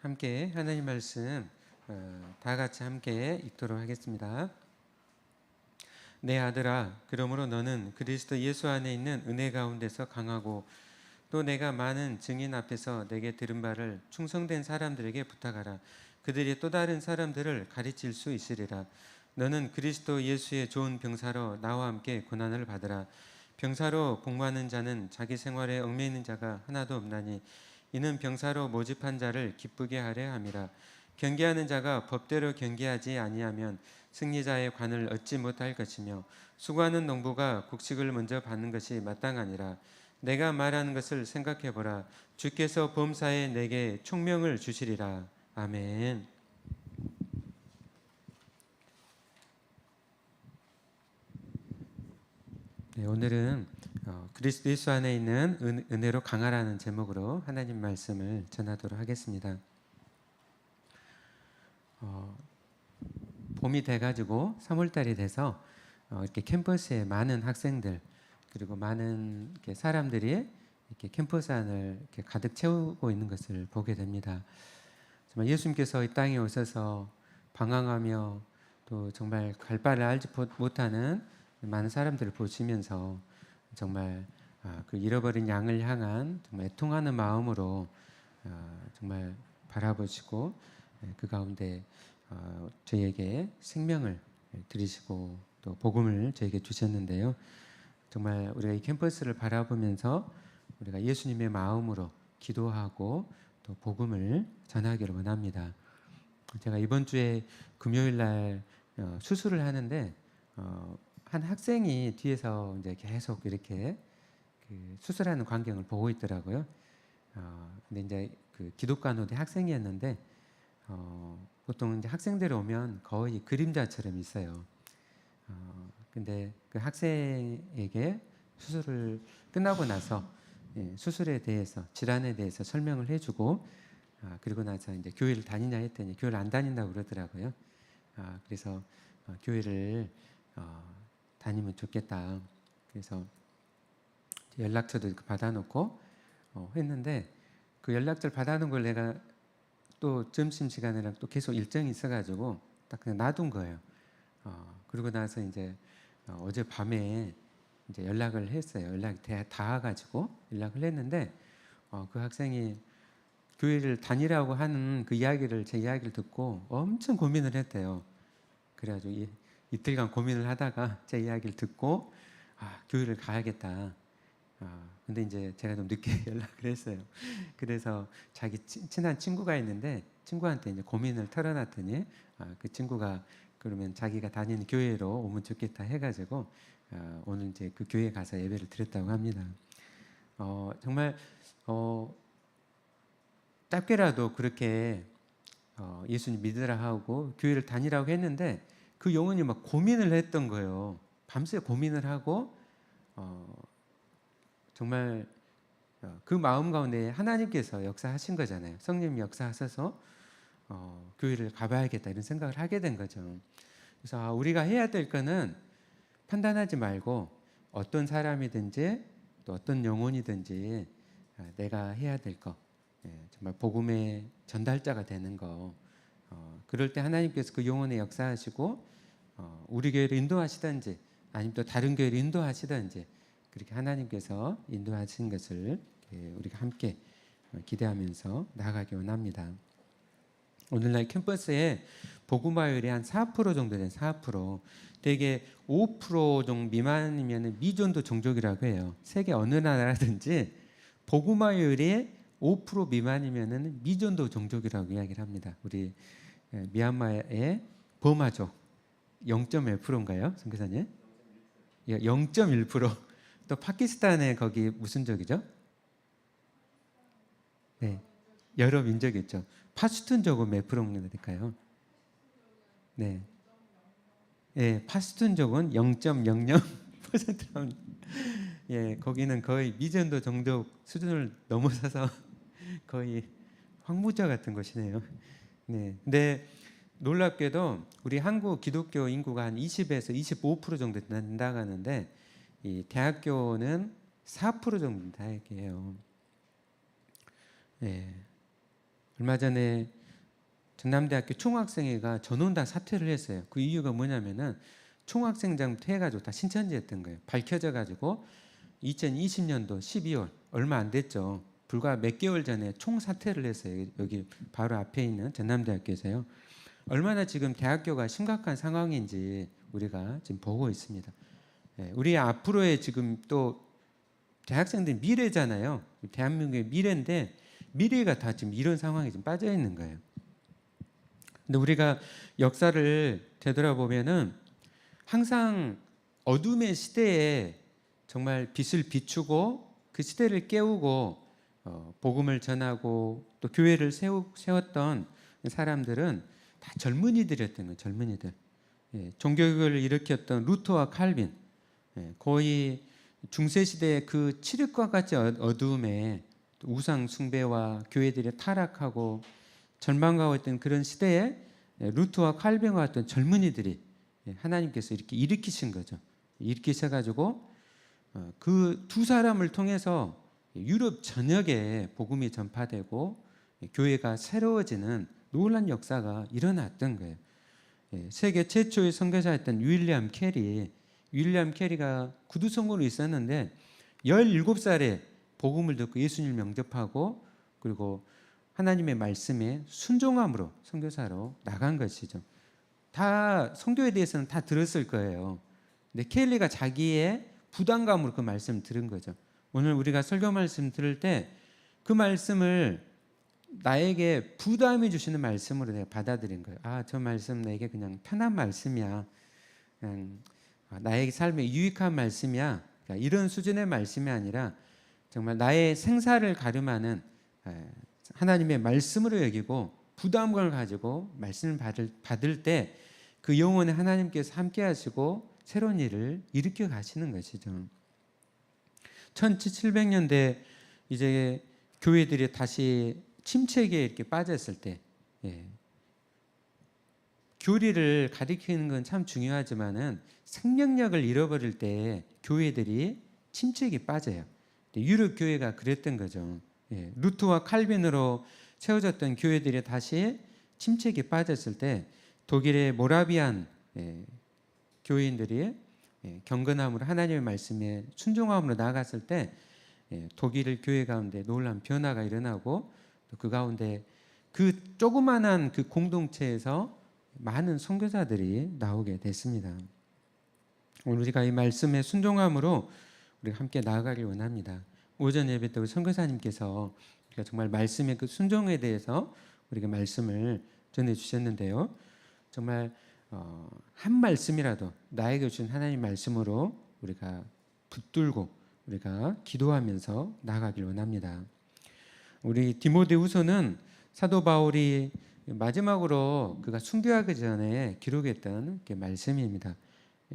함께 하나님 말씀 다 같이 함께 읽도록 하겠습니다. 내 아들아, 그러므로 너는 그리스도 예수 안에 있는 은혜 가운데서 강하고 또 내가 많은 증인 앞에서 내게 들은 바를 충성된 사람들에게 부탁하라. 그들이 또 다른 사람들을 가르칠 수 있으리라. 너는 그리스도 예수의 좋은 병사로 나와 함께 고난을 받으라. 병사로 복무하는 자는 자기 생활에 얽매이는 자가 하나도 없나니 이는 병사로 모집한 자를 기쁘게 하려 함이라. 경계하는 자가 법대로 경계하지 아니하면 승리자의 관을 얻지 못할 것이며 수고하는 농부가 곡식을 먼저 받는 것이 마땅하니라. 내가 말하는 것을 생각해 보라. 주께서 범사에 내게 총명을 주시리라. 아멘. 네, 오늘은 그리스도 예수 안에 있는 은혜로 강하라는 제목으로 하나님 말씀을 전하도록 하겠습니다. 봄이 돼가지고 3월달이 돼서 이렇게 캠퍼스에 많은 학생들 그리고 많은 이렇게 사람들이 이렇게 캠퍼스 안을 이렇게 가득 채우고 있는 것을 보게 됩니다. 정말 예수님께서 이 땅에 오셔서 방황하며 또 정말 갈 바를 알지 못하는 많은 사람들을 보시면서 정말 그 잃어버린 양을 향한 정말 애통하는 마음으로 정말 바라보시고 그 가운데 저희에게 생명을 드리시고 또 복음을 저에게 주셨는데요. 정말 우리가 이 캠퍼스를 바라보면서 우리가 예수님의 마음으로 기도하고 또 복음을 전하기를 원합니다. 제가 이번 주에 금요일 날 수술을 하는데 한 학생이 뒤에서 이제 계속 이렇게 그 수술하는 광경을 보고 있더라고요. 근데 이제 그 기독간호대 학생이었는데 보통 이제 학생들 오면 거의 그림자처럼 있어요. 근데 그 학생에게 수술을 끝나고 나서 수술에 대해서 질환에 대해서 설명을 해주고 그리고 나서 이제 교회를 다니냐 했더니 교회를 안 다닌다고 그러더라고요. 그래서 교회를 다니면 좋겠다. 그래서 연락처도 받아놓고 했는데 그 연락처를 받아놓은 걸 내가 또 점심시간이랑 또 계속 일정이 있어가지고 딱 그냥 놔둔 거예요. 그러고 나서 이제 어제 밤에 이제 연락을 했어요. 연락이 닿아가지고 연락을 했는데 그 학생이 교회를 다니라고 하는 그 이야기를 제 이야기를 듣고 엄청 고민을 했대요. 그래가지고 이틀간 고민을 하다가 제 이야기를 듣고 교회를 가야겠다. 근데 이제 제가 좀 늦게 연락을 했어요. 그래서 자기 친한 친구가 있는데 친구한테 이제 고민을 털어놨더니 그 친구가 그러면 자기가 다니는 교회로 오면 좋겠다 해가지고 오늘 이제 그 교회에 가서 예배를 드렸다고 합니다. 정말 짧게라도 그렇게 예수님 믿으라 하고 교회를 다니라고 했는데 그 영혼이 막 고민을 했던 거예요. 밤새 고민을 하고 정말 그 마음 가운데 하나님께서 역사하신 거잖아요. 성령님 역사하셔서 교회를 가봐야겠다 이런 생각을 하게 된 거죠. 그래서 우리가 해야 될 거는 판단하지 말고 어떤 사람이든지 또 어떤 영혼이든지 내가 해야 될 거, 정말 복음의 전달자가 되는 거. 그럴 때 하나님께서 그 영혼에 역사하시고 우리 교회를 인도하시든지 아니면 또 다른 교회를 인도하시든지 그렇게 하나님께서 인도하신 것을 우리가 함께 기대하면서 나아가기 원합니다. 오늘날 캠퍼스에 복음화율이 한 4% 정도 되는 4%, 대개 5% 정도 미만이면 미전도 종족이라고 해요. 세계 어느 나라든지 복음화율이 5% 미만이면 미전도 종족이라고 이야기를 합니다. 우리 미얀마의 버마족 0.1%인가요, 선교사님? 0.1%. 또 파키스탄의 거기 무슨 족이죠? 네, 여러 민족이 있죠. 파슈툰족은 몇 프로나 될까요? 네, 파슈툰족은 0.00%. 거기는 거의 미전도 종족 수준을 넘어서서 거의 황무지 같은 곳이네요. 네, 근데 놀랍게도 우리 한국 기독교 인구가 한 20에서 25% 정도 된다고 하는데 이 대학교는 4% 정도 된다고 해요. 얼마 전에 전남대학교 총학생회가 전원 다 사퇴를 했어요. 그 이유가 뭐냐면은 총학생장부터 해가지고 다 신천지였던 거예요. 밝혀져 가지고 2020년도 12월 얼마 안 됐죠. 불과 몇 개월 전에 총사퇴를 했어요. 여기 바로 앞에 있는 전남대학교에서요. 얼마나 지금 대학교가 심각한 상황인지 우리가 지금 보고 있습니다. 우리 앞으로의 지금 또 대학생들 미래잖아요. 대한민국의 미래인데 미래가 다 지금 이런 상황에 지금 빠져 있는 거예요. 근데 우리가 역사를 되돌아보면은 항상 어둠의 시대에 정말 빛을 비추고 그 시대를 깨우고 복음을 전하고 또 교회를 세웠던 사람들은 다 젊은이들이었던 거예요. 젊은이들. 종교교회를 일으켰던 루터와 칼빈, 거의 중세 시대의 그 칠흑과 같이 어두움에 우상 숭배와 교회들이 타락하고 절망하고 있던 그런 시대에 루터와 칼빈과 같은 젊은이들이 하나님께서 이렇게 일으키신 거죠. 일으키셔가지고 그 두 사람을 통해서 유럽 전역에 복음이 전파되고 교회가 새로워지는 놀라운 역사가 일어났던 거예요. 세계 최초의 선교사였던 윌리엄 캐리가 구두선고로 있었는데 17살에 복음을 듣고 예수님을 영접하고 그리고 하나님의 말씀에 순종함으로 선교사로 나간 것이죠. 다 선교에 대해서는 다 들었을 거예요. 근데 켈리가 자기의 부담감으로 그 말씀을 들은 거죠. 오늘 우리가 설교 말씀 들을 때 그 말씀을 나에게 부담해 주시는 말씀으로 내가 받아들인 거예요. 저 말씀 내게 그냥 편한 말씀이야. 그냥 나의 삶에 유익한 말씀이야. 그러니까 이런 수준의 말씀이 아니라 정말 나의 생사를 가름하는 하나님의 말씀으로 여기고 부담감을 가지고 말씀을 받을 때 그 영혼에 하나님께서 함께 하시고 새로운 일을 일으켜 가시는 것이죠. 1700년대 이제 교회들이 다시 침체기에 이렇게 빠졌을 때 교리를 가리키는 건 참 중요하지만은 생명력을 잃어버릴 때 교회들이 침체기에 빠져요. 유럽 교회가 그랬던 거죠. 루트와 칼빈으로 세워졌던 교회들이 다시 침체기에 빠졌을 때 독일의 모라비안 교인들이 경건함으로 하나님의 말씀에 순종함으로 나아갔을 때 독일 교회 가운데 놀라운 변화가 일어나고 또 그 가운데 그 조그만한 그 공동체에서 많은 선교사들이 나오게 됐습니다. 오늘 우리가 이 말씀에 순종함으로 우리가 함께 나아가길 원합니다. 오전 예배 때 우리 선교사님께서 정말 말씀의 그 순종에 대해서 우리가 말씀을 전해 주셨는데요. 정말 한 말씀이라도 나에게 주신 하나님 말씀으로 우리가 붙들고 우리가 기도하면서 나아가길 원합니다. 우리 디모데후서는 사도 바울이 마지막으로 그가 순교하기 전에 기록했던 말씀입니다.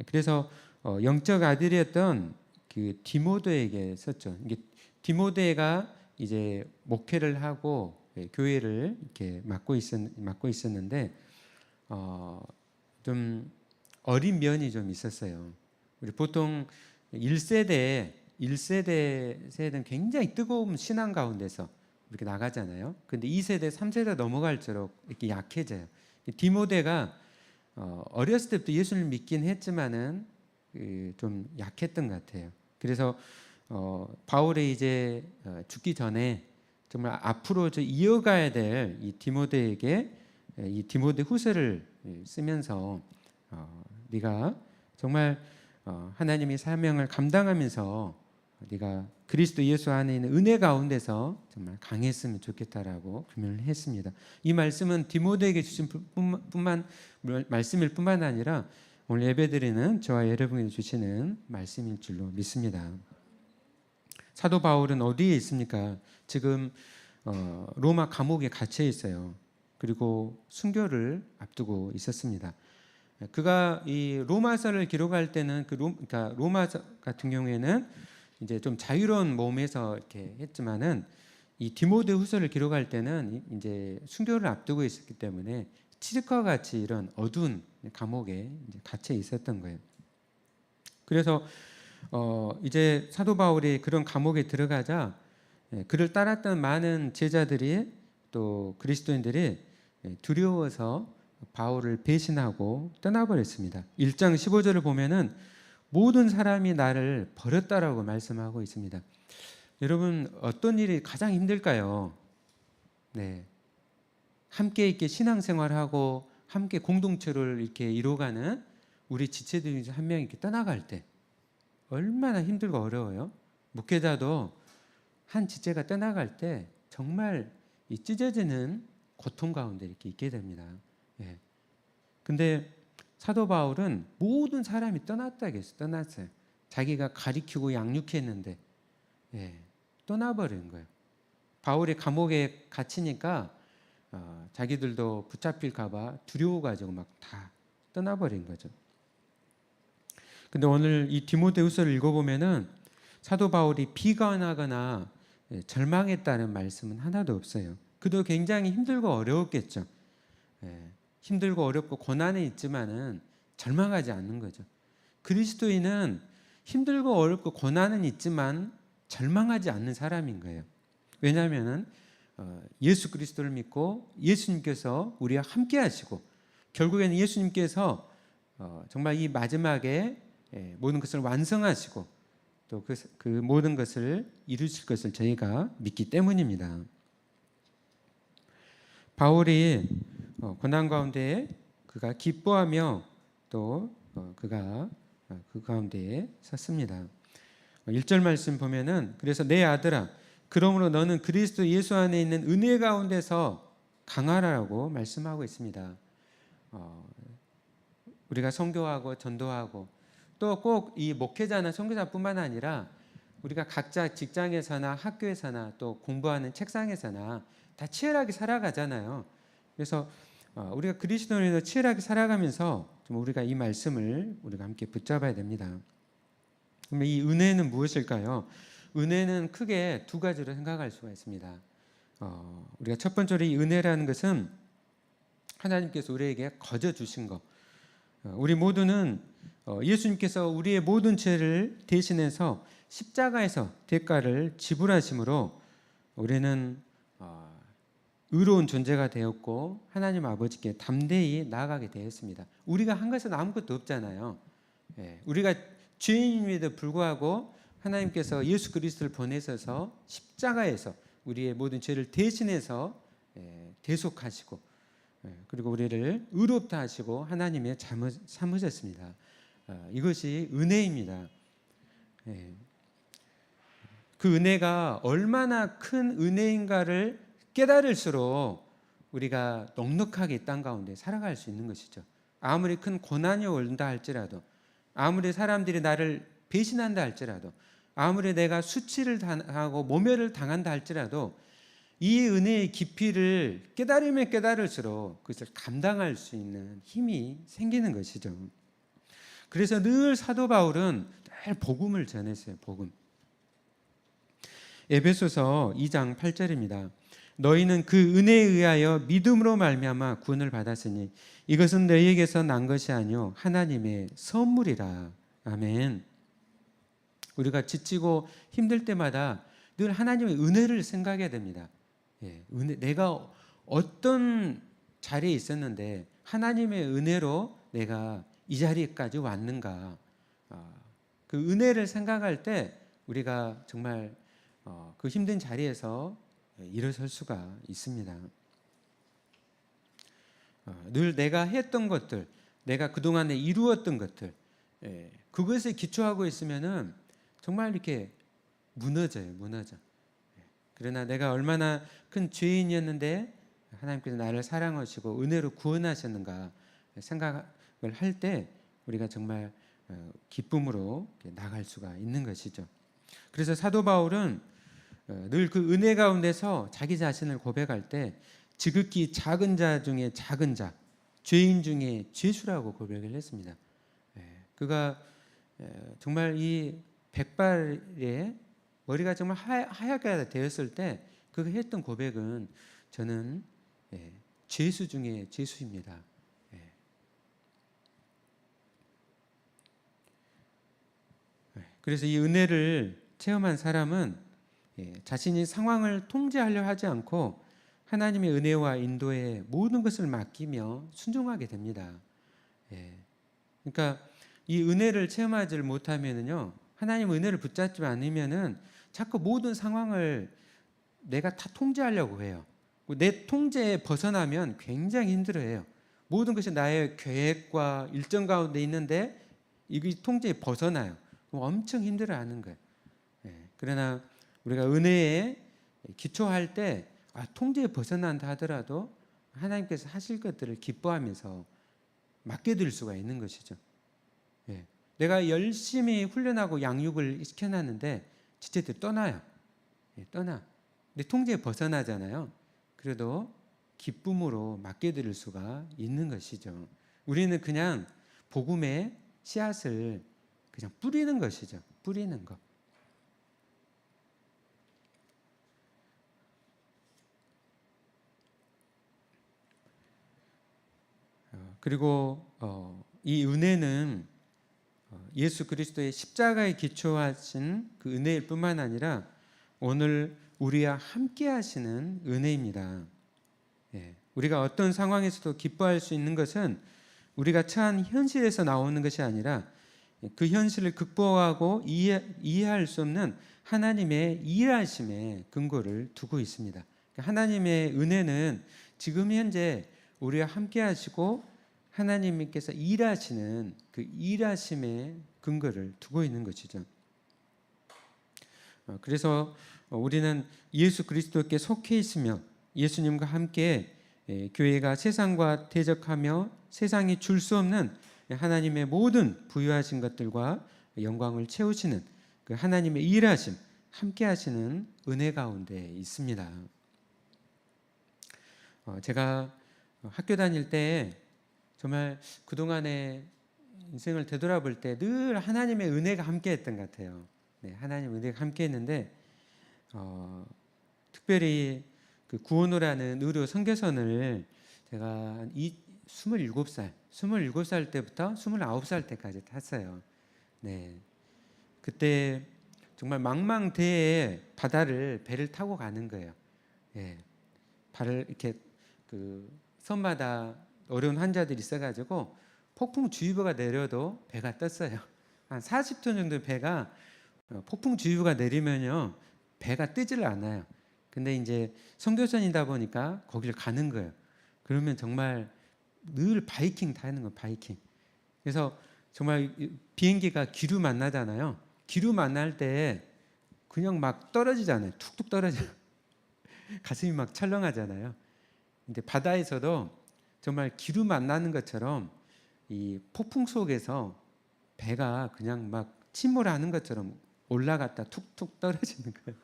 그래서 영적 아들이었던 그 디모데에게 썼죠. 이게 디모데가 이제 목회를 하고 교회를 이렇게 맡고 있었는데 좀 어린 면이 좀 있었어요. 우리 보통 1세대는 굉장히 뜨거운 신앙 가운데서 이렇게 나가잖아요. 근데 2세대, 3세대 넘어갈수록 이렇게 약해져요. 디모데가 어렸을 때부터 예수를 믿긴 했지만은 좀 약했던 것 같아요. 그래서 바울이 이제 죽기 전에 정말 앞으로 이어가야 될 이 디모데에게 이 디모데 후서를 쓰면서 네가 정말 하나님의 사명을 감당하면서 네가 그리스도 예수 안에 있는 은혜 가운데서 정말 강했으면 좋겠다라고 표현을 했습니다. 이 말씀은 디모데에게 주신 말씀일 뿐만 아니라 오늘 예배드리는 저와 여러분에게 주시는 말씀일 줄로 믿습니다. 사도 바울은 어디에 있습니까? 지금 로마 감옥에 갇혀 있어요. 그리고 순교를 앞두고 있었습니다. 그가 이 로마서를 기록할 때는 그러니까 로마서 같은 경우에는 이제 좀 자유로운 몸에서 이렇게 했지만은 이 디모데후서를 기록할 때는 이제 순교를 앞두고 있었기 때문에 칠흑과 같이 이런 어두운 감옥에 이제 갇혀 있었던 거예요. 그래서 이제 사도 바울이 그런 감옥에 들어가자 그를 따랐던 많은 제자들이 또 그리스도인들이 두려워서 바울을 배신하고 떠나버렸습니다. 1장 15절을 보면은 모든 사람이 나를 버렸다라고 말씀하고 있습니다. 여러분, 어떤 일이 가장 힘들까요? 네, 함께 이렇게 신앙생활하고 함께 공동체를 이렇게 이루어가는 우리 지체들 중에 한 명이 이렇게 떠나갈 때 얼마나 힘들고 어려워요. 목회자도 한 지체가 떠나갈 때 정말 이 찢어지는 고통 가운데 이렇게 있게 됩니다. 예. 근데 사도 바울은 모든 사람이 떠났다 했어요. 떠났어요. 자기가 가리키고 양육했는데 떠나버린 거예요. 바울이 감옥에 갇히니까 자기들도 붙잡힐까봐 두려워가지고 막 다 떠나버린 거죠. 근데 오늘 이 디모데후서를 읽어보면은 사도 바울이 비관하거나 절망했다는 말씀은 하나도 없어요. 그도 굉장히 힘들고 어려웠겠죠. 힘들고 어렵고 고난이 있지만은 절망하지 않는 거죠. 그리스도인은 힘들고 어렵고 고난은 있지만 절망하지 않는 사람인 거예요. 왜냐하면은 예수 그리스도를 믿고 예수님께서 우리와 함께 하시고 결국에는 예수님께서 정말 이 마지막에 모든 것을 완성하시고 또 그 모든 것을 이루실 것을 저희가 믿기 때문입니다. 바울이 고난 가운데 그가 기뻐하며 또 그가 그 가운데에 섰습니다. 1절 말씀 보면은 그래서 내 아들아 그러므로 너는 그리스도 예수 안에 있는 은혜 가운데서 강하라고 말씀하고 있습니다. 우리가 선교하고 전도하고 또 꼭 이 목회자나 선교사뿐만 아니라 우리가 각자 직장에서나 학교에서나 또 공부하는 책상에서나 다 치열하게 살아가잖아요. 그래서 우리가 그리스도인으로 치열하게 살아가면서 좀 우리가 이 말씀을 우리가 함께 붙잡아야 됩니다. 그러면 이 은혜는 무엇일까요? 은혜는 크게 두 가지로 생각할 수가 있습니다. 우리가 첫 번째로 이 은혜라는 것은 하나님께서 우리에게 거저 주신 것. 우리 모두는 예수님께서 우리의 모든 죄를 대신해서 십자가에서 대가를 지불하심으로 우리는 의로운 존재가 되었고 하나님 아버지께 담대히 나아가게 되었습니다. 우리가 한 것은 아무것도 없잖아요. 우리가 죄인임에도 불구하고 하나님께서 예수 그리스도를 보내셔서 십자가에서 우리의 모든 죄를 대신해서 대속하시고 그리고 우리를 의롭다 하시고 하나님의 삼으셨습니다. 이것이 은혜입니다. 그 은혜가 얼마나 큰 은혜인가를 깨달을수록 우리가 넉넉하게 이 땅 가운데 살아갈 수 있는 것이죠. 아무리 큰 고난이 온다 할지라도 아무리 사람들이 나를 배신한다 할지라도 아무리 내가 수치를 당하고 모멸을 당한다 할지라도 이 은혜의 깊이를 깨달으면 깨달을수록 그것을 감당할 수 있는 힘이 생기는 것이죠. 그래서 늘 사도 바울은 늘 복음을 전했어요. 복음. 에베소서 2장 8절입니다. 너희는 그 은혜에 의하여 믿음으로 말미암아 구원을 받았으니 이것은 너희에게서 난 것이 아니요 하나님의 선물이라. 아멘. 우리가 지치고 힘들 때마다 늘 하나님의 은혜를 생각해야 됩니다. 은혜, 내가 어떤 자리에 있었는데 하나님의 은혜로 내가 이 자리까지 왔는가. 그 은혜를 생각할 때 우리가 정말 그 힘든 자리에서 일어설 수가 있습니다. 늘 내가 했던 것들, 내가 그동안에 이루었던 것들, 그것에 기초하고 있으면은 정말 이렇게 무너져요. 그러나 내가 얼마나 큰 죄인이었는데 하나님께서 나를 사랑하시고 은혜로 구원하셨는가 생각을 할 때 우리가 정말 기쁨으로 나갈 수가 있는 것이죠. 그래서 사도 바울은 늘 그 은혜 가운데서 자기 자신을 고백할 때 지극히 작은 자 중에 작은 자, 죄인 중에 죄수라고 고백을 했습니다. 그가 정말 이 백발의 머리가 정말 하얗게 되었을 때 그가 했던 고백은 저는 죄수 중에 죄수입니다. 그래서 이 은혜를 체험한 사람은 자신이 상황을 통제하려 하지 않고 하나님의 은혜와 인도에 모든 것을 맡기며 순종하게 됩니다. 예. 그러니까 이 은혜를 체험하지 못하면은요, 하나님 은혜를 붙잡지 않으면은 자꾸 모든 상황을 내가 다 통제하려고 해요. 내 통제에 벗어나면 굉장히 힘들어해요. 모든 것이 나의 계획과 일정 가운데 있는데 이게 통제에 벗어나요. 엄청 힘들어하는 거예요. 예. 그러나 우리가 은혜에 기초할 때 통제에 벗어난다 하더라도 하나님께서 하실 것들을 기뻐하면서 맡겨드릴 수가 있는 것이죠. 예. 내가 열심히 훈련하고 양육을 시켜놨는데 지체들이 떠나요. 예, 떠나. 내 통제에 벗어나잖아요. 그래도 기쁨으로 맡겨드릴 수가 있는 것이죠. 우리는 그냥 복음의 씨앗을 그냥 뿌리는 것이죠. 뿌리는 것. 그리고 이 은혜는 예수 그리스도의 십자가에 기초하신 그 은혜일 뿐만 아니라 오늘 우리와 함께 하시는 은혜입니다. 예, 우리가 어떤 상황에서도 기뻐할 수 있는 것은 우리가 처한 현실에서 나오는 것이 아니라 그 현실을 극복하고 이해할 수 없는 하나님의 일하심에 근거를 두고 있습니다. 하나님의 은혜는 지금 현재 우리와 함께 하시고 하나님께서 일하시는 그 일하심에 근거를 두고 있는 것이죠. 그래서 우리는 예수 그리스도께 속해 있으며 예수님과 함께 교회가 세상과 대적하며 세상이 줄 수 없는 하나님의 모든 부유하신 것들과 영광을 채우시는 그 하나님의 일하심, 함께 하시는 은혜 가운데 있습니다. 제가 학교 다닐 때 정말 그동안의 인생을 되돌아볼 때 늘 하나님의 은혜가 함께 했던 것 같아요. 네, 하나님의 은혜가 함께 했는데 특별히 그 구원을 하는 의료 선교선을 제가 27살 때부터 29살 때까지 탔어요. 네. 그때 정말 망망대해에 바다를 배를 타고 가는 거예요. 예. 발을 이렇게 그 섬마다 어려운 환자들이 있어가지고 폭풍주의보가 내려도 배가 떴어요. 한 40톤 정도 배가 폭풍주의보가 내리면요 배가 뜨질 않아요. 근데 이제 선교선이다 보니까 거기를 가는 거예요. 그러면 정말 늘 바이킹 타는 거예요. 바이킹. 그래서 정말 비행기가 기류 만나잖아요. 기류 만날 때 그냥 막 떨어지잖아요. 툭툭 떨어져요. 가슴이 막 철렁하잖아요. 근데 바다에서도 정말 기류 만나는 것처럼 이 폭풍 속에서 배가 그냥 막 침몰하는 것처럼 올라갔다 툭툭 떨어지는 거예요.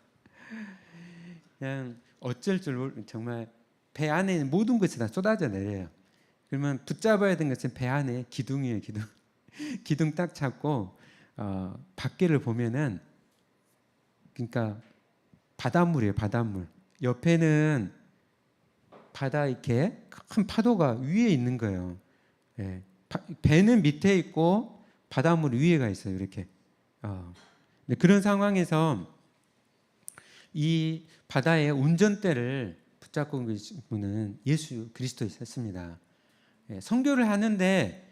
그냥 어쩔 줄 정말 배 안에 있는 모든 것이 다 쏟아져 내려요. 그러면 붙잡아야 되는 것은 배 안에 기둥이에요. 기둥. 기둥 딱 잡고 밖에를 보면은 그러니까 바닷물이에요. 바닷물. 옆에는 바다 이렇게 큰 파도가 위에 있는 거예요. 예. 배는 밑에 있고 바닷물 위에가 있어요. 이렇게. 그런 상황에서 이 바다의 운전대를 붙잡고 계신 분은 예수 그리스도였습니다. 예. 선교를 하는데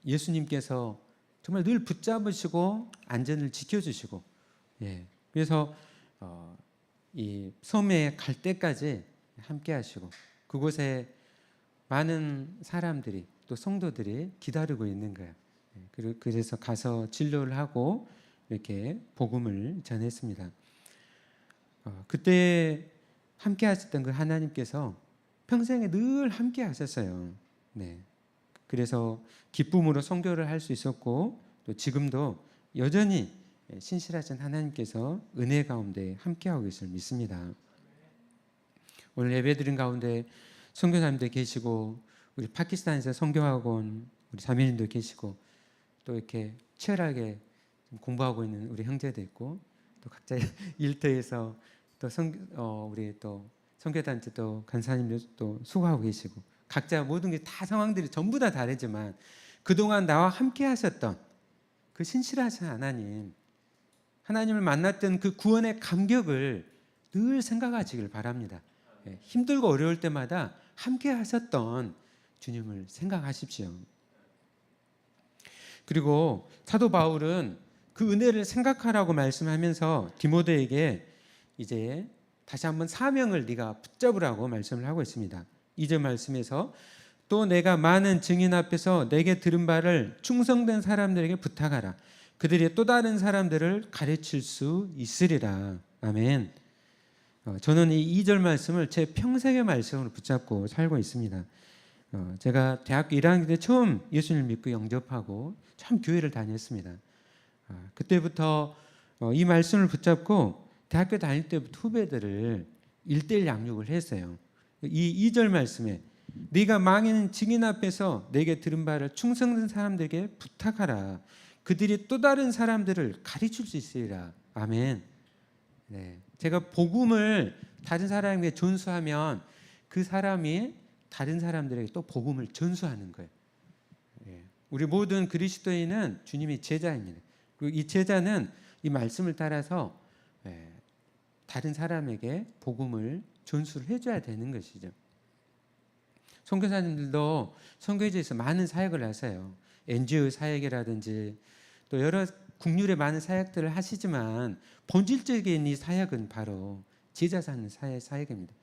예수님께서 정말 늘 붙잡으시고 안전을 지켜주시고, 그래서 이 섬에 갈 때까지 함께 하시고 그곳에 많은 사람들이 또 성도들이 기다리고 있는 거예요. 그래서 가서 진료를 하고 이렇게 복음을 전했습니다. 그때 함께 하셨던 그 하나님께서 평생에 늘 함께 하셨어요. 네. 그래서 기쁨으로 선교를 할 수 있었고 또 지금도 여전히 신실하신 하나님께서 은혜 가운데 함께하고 계실 믿습니다. 오늘 예배드린 가운데 선교사님들 계시고 우리 파키스탄에서 선교학원 우리 자매님도 계시고 또 이렇게 치열하게 공부하고 있는 우리 형제도 있고 또 각자 일터에서 또 우리 또 선교단체 또 간사님들 또 수고하고 계시고 각자 모든 게 다 상황들이 전부 다 다르지만 그동안 나와 함께 하셨던 그 신실하신 하나님을 만났던 그 구원의 감격을 늘 생각하시길 바랍니다. 힘들고 어려울 때마다 함께 하셨던 주님을 생각하십시오. 그리고 사도 바울은 그 은혜를 생각하라고 말씀하면서 디모데에게 이제 다시 한번 사명을 네가 붙잡으라고 말씀을 하고 있습니다. 2절 말씀에서 또 내가 많은 증인 앞에서 내게 들은 바를 충성된 사람들에게 부탁하라. 그들이 또 다른 사람들을 가르칠 수 있으리라. 아멘. 저는 이 2절 말씀을 제 평생의 말씀으로 붙잡고 살고 있습니다. 제가 대학교 1학년 때 처음 예수님을 믿고 영접하고 참 교회를 다녔습니다. 그때부터 이 말씀을 붙잡고 대학교 다닐 때부터 후배들을 1:1 양육을 했어요. 이 2절 말씀에 네가 망하는 증인 앞에서 내게 들은 바를 충성된 사람들에게 부탁하라. 그들이 또 다른 사람들을 가르칠 수 있으리라. 아멘. 네. 제가 복음을 다른 사람에게 전수하면 그 사람이 다른 사람들에게 또 복음을 전수하는 거예요. 우리 모든 그리스도인은 주님의 제자입니다. 그리고 이 제자는 이 말씀을 따라서 다른 사람에게 복음을 전수를 해줘야 되는 것이죠. 선교사님들도 선교지에서 많은 사역을 하세요. NGO 사역이라든지 또 여러 국률의 많은 사역들을 하시지만 본질적인 이 사역은 바로 제자 사는 사역입니다.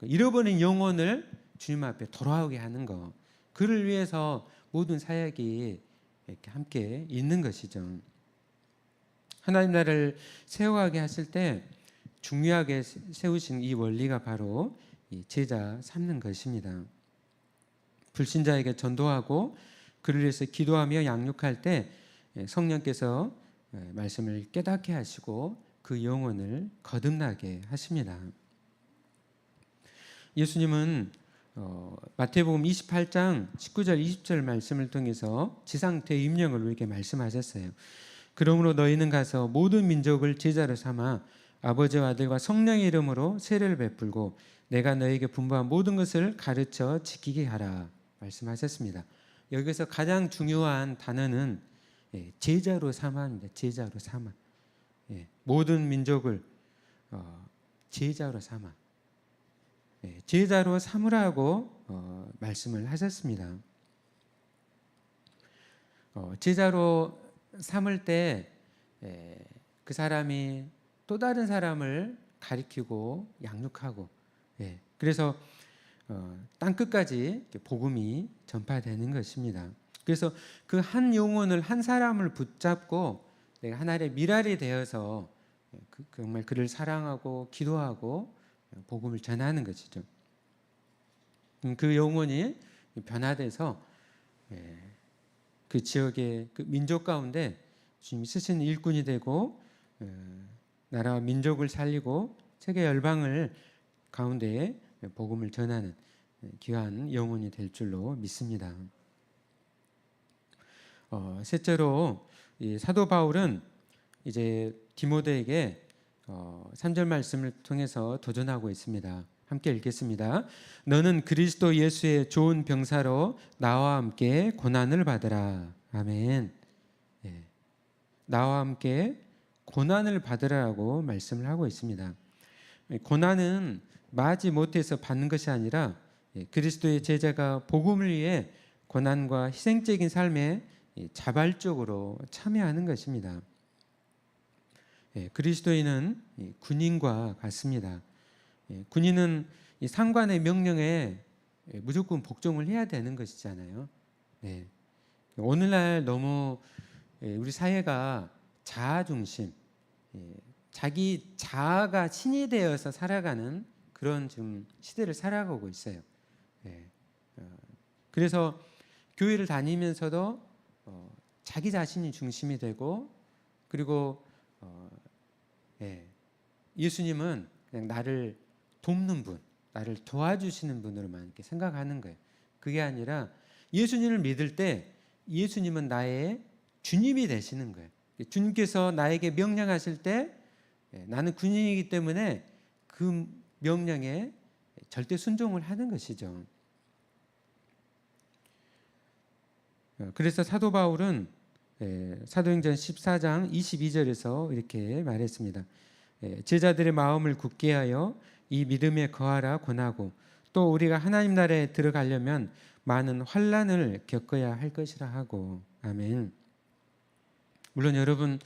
잃어버린 영혼을 주님 앞에 돌아오게 하는 것, 그를 위해서 모든 사역이 이렇게 함께 있는 것이죠. 하나님 나라를 세워가게 하실 때 중요하게 세우신 이 원리가 바로 이 제자 삼는 것입니다. 불신자에게 전도하고 그를 위해서 기도하며 양육할 때 성령께서 말씀을 깨닫게 하시고 그 영혼을 거듭나게 하십니다. 예수님은 마태복음 28장 19절 20절 말씀을 통해서 지상 대임령을 우리에게 말씀하셨어요. 그러므로 너희는 가서 모든 민족을 제자로 삼아 아버지와 아들과 성령의 이름으로 세례를 베풀고 내가 너희에게 분부한 모든 것을 가르쳐 지키게 하라 말씀하셨습니다. 여기서 가장 중요한 단어는 제자로 삼아입니다. 제자로 삼아. 모든 민족을 제자로 삼아. 제자로 삼으라고 말씀을 하셨습니다. 제자로 삼을 때 그 사람이 또 다른 사람을 가리키고 양육하고 그래서 땅 끝까지 복음이 전파되는 것입니다. 그래서 그 한 영혼을 한 사람을 붙잡고 내가 하나의 미랄이 되어서 정말 그를 사랑하고 기도하고 복음을 전하는 것이죠. 그 영혼이 변화돼서 그 지역의 그 민족 가운데 주님이 쓰시는 일꾼이 되고 나라와 민족을 살리고 세계 열방을 가운데에 복음을 전하는 귀한 영혼이 될 줄로 믿습니다. 셋째로 이 사도 바울은 이제 디모데에게 3절 말씀을 통해서 도전하고 있습니다. 함께 읽겠습니다. 너는 그리스도 예수의 좋은 병사로 나와 함께 고난을 받으라. 아멘. 나와 함께 고난을 받으라고 말씀을 하고 있습니다. 고난은 마지 못해서 받는 것이 아니라 그리스도의 제자가 복음을 위해 고난과 희생적인 삶에 자발적으로 참여하는 것입니다. 그리스도인은 군인과 같습니다. 군인은 상관의 명령에 무조건 복종을 해야 되는 것이잖아요. 오늘날 너무 우리 사회가 자아 중심, 자기 자아가 신이 되어서 살아가는 그런 좀 시대를 살아가고 있어요. 그래서 교회를 다니면서도 자기 자신이 중심이 되고 그리고 예수님은 그냥 나를 돕는 분, 나를 도와주시는 분으로만 이렇게 생각하는 거예요. 그게 아니라 예수님을 믿을 때 예수님은 나의 주님이 되시는 거예요. 주님께서 나에게 명령하실 때 나는 군인이기 때문에 그 명령에 절대 순종을 하는 것이죠. 그래서 사도 바울은 사도행전 14장 22절에서 이렇게 말했습니다. 제자들의 마음을 굳게 하여 이 믿음에 거하라 권하고 또 우리가 하나님 나라에 들어가려면 많은 환난을 겪어야 할 것이라 하고. 아멘. 물론 여러분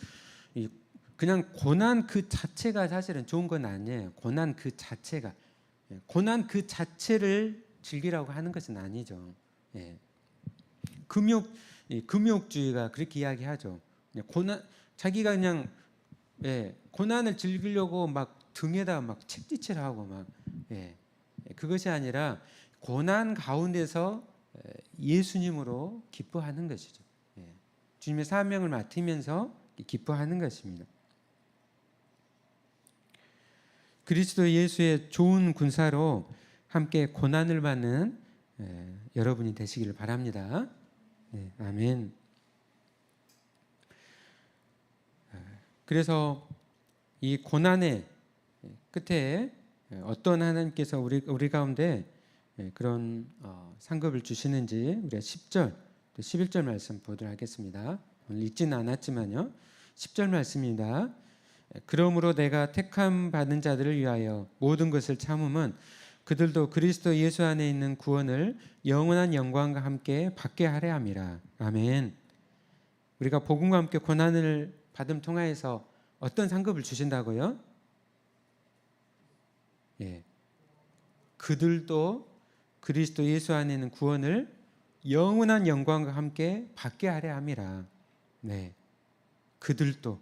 그냥 고난 그 자체가 사실은 좋은 건 아니에요. 고난 그 자체가 고난 그 자체를 즐기라고 하는 것은 아니죠. 예. 금욕주의가 그렇게 이야기하죠. 고난 자기가 그냥 고난을 즐기려고 막 등에다 막 책짓질 하고 막 그것이 아니라 고난 가운데서 예수님으로 기뻐하는 것이죠. 주님의 사명을 맡으면서 기뻐하는 것입니다. 그리스도 예수의 좋은 군사로 함께 고난을 받는 여러분이 되시기를 바랍니다. 아멘. 그래서 이 고난의 끝에 어떤 하나님께서 우리 가운데 그런 상급을 주시는지 우리가 10절, 11절 말씀 보도록 하겠습니다. 오늘 읽지는 않았지만요. 10절 말씀입니다. 그러므로 내가 택함 받은 자들을 위하여 모든 것을 참음은 그들도 그리스도 예수 안에 있는 구원을 영원한 영광과 함께 받게 하려 함이라. 아멘. 우리가 복음과 함께 고난을 받음 통하여서 어떤 상급을 주신다고요? 그들도 그리스도 예수 안에 있는 구원을 영원한 영광과 함께 받게 하려 함이라. 네, 그들도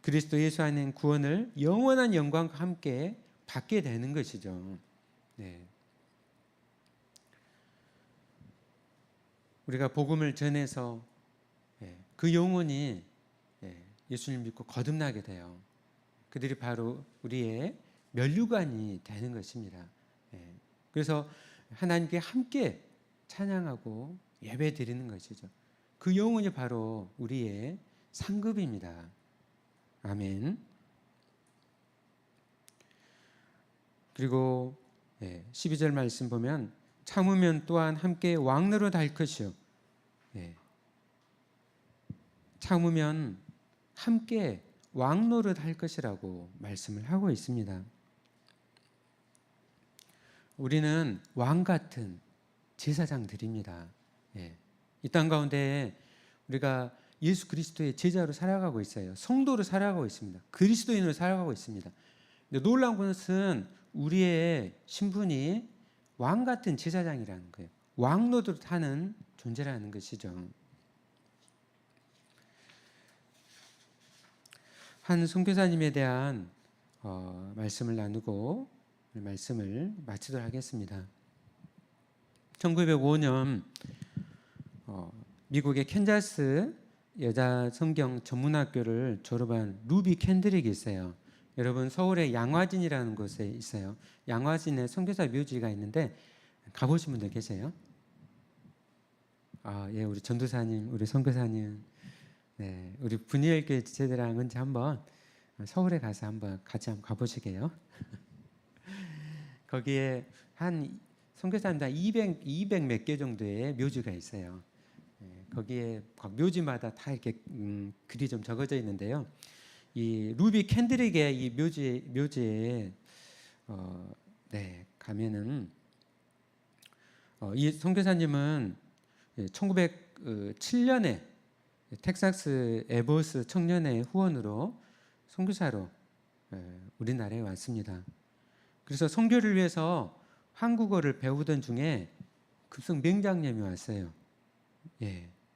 그리스도 예수 안에 있는 구원을 영원한 영광과 함께 받게 되는 것이죠. 우리가 복음을 전해서 그 영혼이 예수님 믿고 거듭나게 돼요. 그들이 바로 우리의 면류관이 되는 것입니다. 그래서 하나님께 함께 찬양하고 예배 드리는 것이죠. 그 영혼이 바로 우리의 상급입니다. 아멘. 그리고 12절 말씀 보면 참으면 또한 함께 왕노릇 할 것이요. 참으면 함께 왕노릇 할 것이라고 말씀을 하고 있습니다. 우리는 왕 같은 제사장들입니다. 이 땅 가운데 우리가 예수 그리스도의 제자로 살아가고 있어요. 성도로 살아가고 있습니다. 그리스도인으로 살아가고 있습니다. 근데 놀라운 것은 우리의 신분이 왕 같은 제사장이라는 거예요. 왕노릇 하는 존재라는 것이죠. 한 선교사님에 대한 말씀을 나누고 말씀을 마치도록 하겠습니다. 1905년 미국의 캔자스 여자 성경 전문학교를 졸업한 루비 캔드릭이 있어요. 여러분 서울의 양화진이라는 곳에 있어요. 양화진에 선교사 묘지가 있는데 가보신 분들 계세요? 우리 전도사님, 우리 선교사님, 우리 분이엘교회 지체들랑 언제 한번 서울에 가서 같이 한번 가보시게요. 거기에 한 선교사님들 200 몇 개 정도의 묘지가 있어요. 거기에 각 묘지마다 다 이렇게 글이 좀 적어져 있는데요. 이 루비 캔드릭의 이 묘지에 가면은 이 선교사님은 1907년에 텍사스 에버스 청년회 후원으로 선교사로 우리나라에 왔습니다. 그래서 선교를 위해서 한국어를 배우던 중에 급성 맹장염이 왔어요.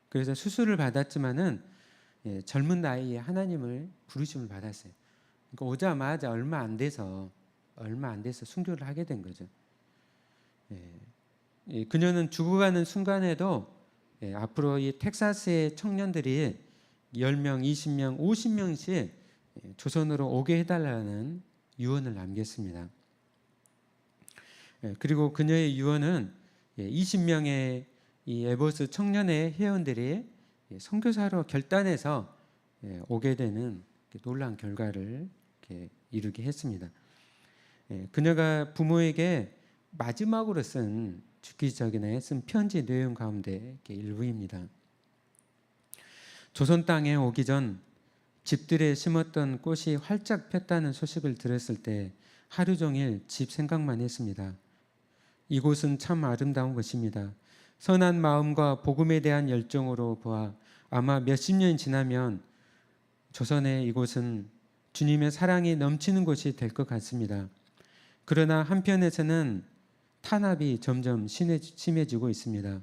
그래서 수술을 받았지만은 젊은 나이에 하나님을 부르심을 받았어요. 그러니까 오자마자 얼마 안 돼서 순교를 하게 된 거죠. 그녀는 죽어가는 순간에도 앞으로 이 텍사스의 청년들이 10명, 20명, 50명씩 조선으로 오게 해달라는 유언을 남겼습니다. 그리고 그녀의 유언은 20명의 이 에버스 청년회 회원들이 선교사로 결단해서 오게 되는 놀라운 결과를 이루게 했습니다. 그녀가 부모에게 마지막으로 쓴 죽기 전에 쓴 편지 내용 가운데 일부입니다. 조선 땅에 오기 전 집들에 심었던 꽃이 활짝 폈다는 소식을 들었을 때 하루 종일 집 생각만 했습니다. 이곳은 참 아름다운 것입니다. 선한 마음과 복음에 대한 열정으로 보아 아마 몇십 년이 지나면 조선의 이곳은 주님의 사랑이 넘치는 곳이 될 것 같습니다. 그러나 한편에서는 탄압이 점점 심해지고 있습니다.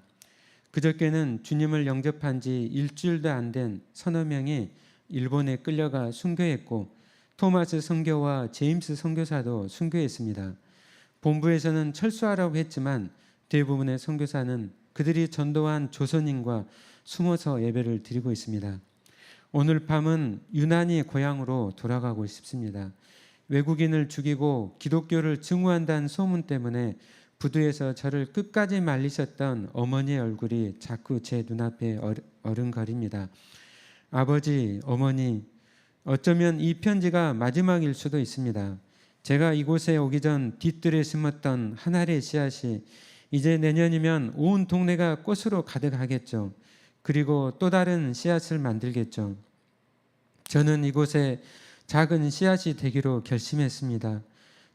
그저께는 주님을 영접한 지 일주일도 안 된 서너 명이 일본에 끌려가 순교했고 토마스 선교와 제임스 선교사도 순교했습니다. 본부에서는 철수하라고 했지만 대부분의 선교사는 그들이 전도한 조선인과 숨어서 예배를 드리고 있습니다. 오늘 밤은 유난히 고향으로 돌아가고 싶습니다. 외국인을 죽이고 기독교를 증오한다는 소문 때문에 부두에서 저를 끝까지 말리셨던 어머니의 얼굴이 자꾸 제 눈앞에 어른거립니다. 아버지, 어머니, 어쩌면 이 편지가 마지막일 수도 있습니다. 제가 이곳에 오기 전 뒤뜰에 심었던 한 알의 씨앗이 이제 내년이면 온 동네가 꽃으로 가득하겠죠. 그리고 또 다른 씨앗을 만들겠죠. 저는 이곳에 작은 씨앗이 되기로 결심했습니다.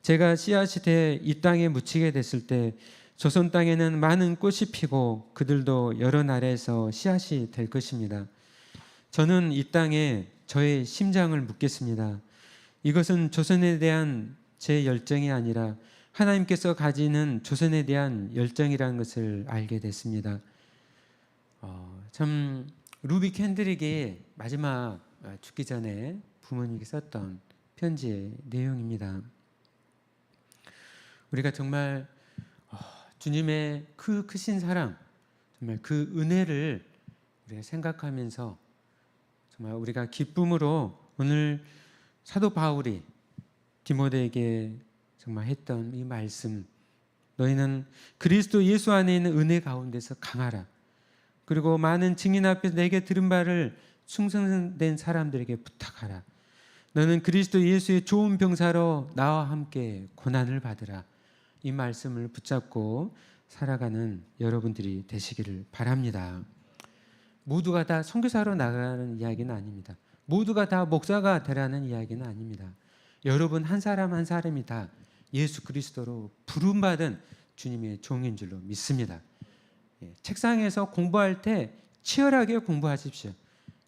제가 씨앗이 돼 이 땅에 묻히게 됐을 때 조선 땅에는 많은 꽃이 피고 그들도 여러 나라에서 씨앗이 될 것입니다. 저는 이 땅에 저의 심장을 묻겠습니다. 이것은 조선에 대한 제 열정이 아니라 하나님께서 가지는 조선에 대한 열정이라는 것을 알게 됐습니다. 참 루비 캔드릭이 마지막 죽기 전에 부모님께 썼던 편지의 내용입니다. 우리가 정말 주님의 그 크신 사랑, 정말 그 은혜를 우리가 생각하면서 정말 우리가 기쁨으로 오늘 사도 바울이 디모데에게 정말 했던 이 말씀, 너희는 그리스도 예수 안에 있는 은혜 가운데서 강하라. 그리고 많은 증인 앞에서 내게 들은 바를 충성된 사람들에게 부탁하라. 너는 그리스도 예수의 좋은 병사로 나와 함께 고난을 받으라. 이 말씀을 붙잡고 살아가는 여러분들이 되시기를 바랍니다. 모두가 다 선교사로 나가는 이야기는 아닙니다. 모두가 다 목사가 되라는 이야기는 아닙니다. 여러분 한 사람 한 사람이 다 예수 그리스도로 부름받은 주님의 종인 줄로 믿습니다. 책상에서 공부할 때 치열하게 공부하십시오.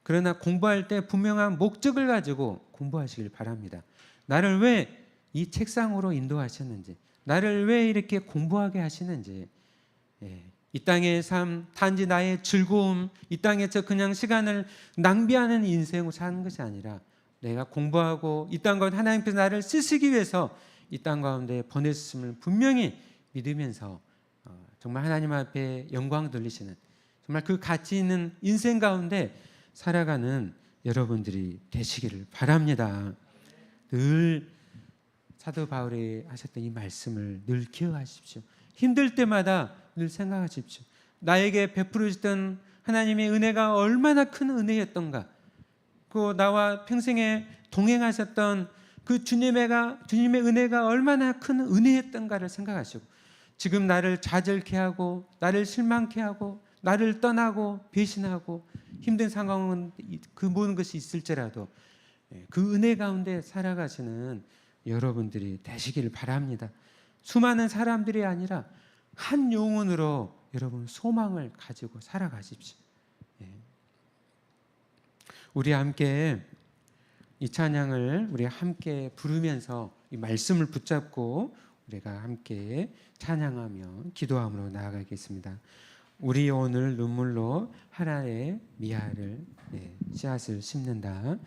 그러나 공부할 때 분명한 목적을 가지고 공부하시길 바랍니다. 나를 왜 이 책상으로 인도하셨는지, 나를 왜 이렇게 공부하게 하시는지, 이 땅의 삶, 단지 나의 즐거움, 이 땅에서 그냥 시간을 낭비하는 인생으로 사는 것이 아니라 내가 공부하고 이 땅 가운데 하나님께서 나를 쓰시기 위해서 이 땅 가운데 보내셨음을 분명히 믿으면서 정말 하나님 앞에 영광 돌리시는 정말 그 가치 있는 인생 가운데 살아가는 여러분들이 되시기를 바랍니다. 늘 사도 바울이 하셨던 이 말씀을 늘 기억하십시오. 힘들 때마다 늘 생각하십시오. 나에게 베풀어 주셨던 하나님의 은혜가 얼마나 큰 은혜였던가. 그 나와 평생에 동행하셨던 그 주님의 은혜가 얼마나 큰 은혜였던가를 생각하시고 지금 나를 좌절케 하고 나를 실망케 하고 나를 떠나고 배신하고 힘든 상황은 그 모든 것이 있을지라도 그 은혜 가운데 살아가시는 여러분들이 되시기를 바랍니다. 수많은 사람들이 아니라 한 영혼으로 여러분 소망을 가지고 살아가십시오. 우리 함께 이 찬양을 우리 함께 부르면서 이 말씀을 붙잡고 우리가 함께 찬양하며 기도함으로 나아가겠습니다. 우리 오늘 눈물로 하나의 미아를 씨앗을 심는다.